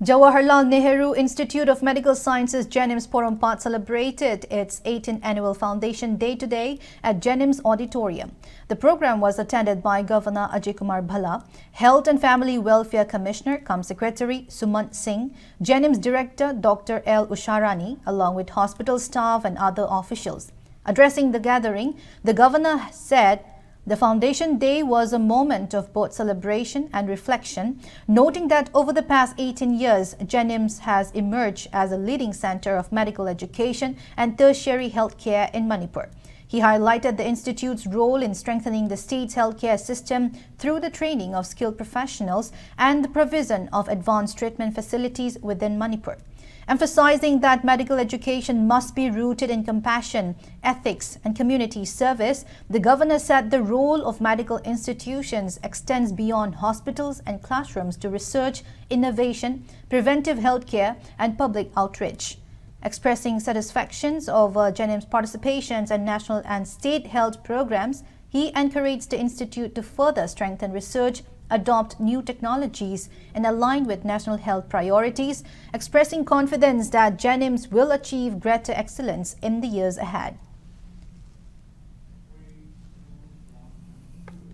Jawaharlal Nehru Institute of Medical Sciences Jnims Porompat celebrated its 18th annual Foundation Day today at Jnims Auditorium. The program was attended by Governor Ajay Kumar Bhalla, Health and Family Welfare Commissioner cum Secretary Sumant Singh, Jnims Director Dr. L. Usharani, along with hospital staff and other officials. Addressing the gathering, the Governor said the Foundation Day was a moment of both celebration and reflection, noting that over the past 18 years, Jnims has emerged as a leading center of medical education and tertiary healthcare in Manipur. He highlighted the institute's role in strengthening the state's healthcare system through the training of skilled professionals and the provision of advanced treatment facilities within Manipur. Emphasizing that medical education must be rooted in compassion, ethics, and community service, the Governor said the role of medical institutions extends beyond hospitals and classrooms to research, innovation, preventive healthcare, and public outreach. Expressing satisfactions over Jnims' participations in national and state health programs, he encouraged the institute to further strengthen research, adopt new technologies, and align with national health priorities, expressing confidence that Jnims will achieve greater excellence in the years ahead.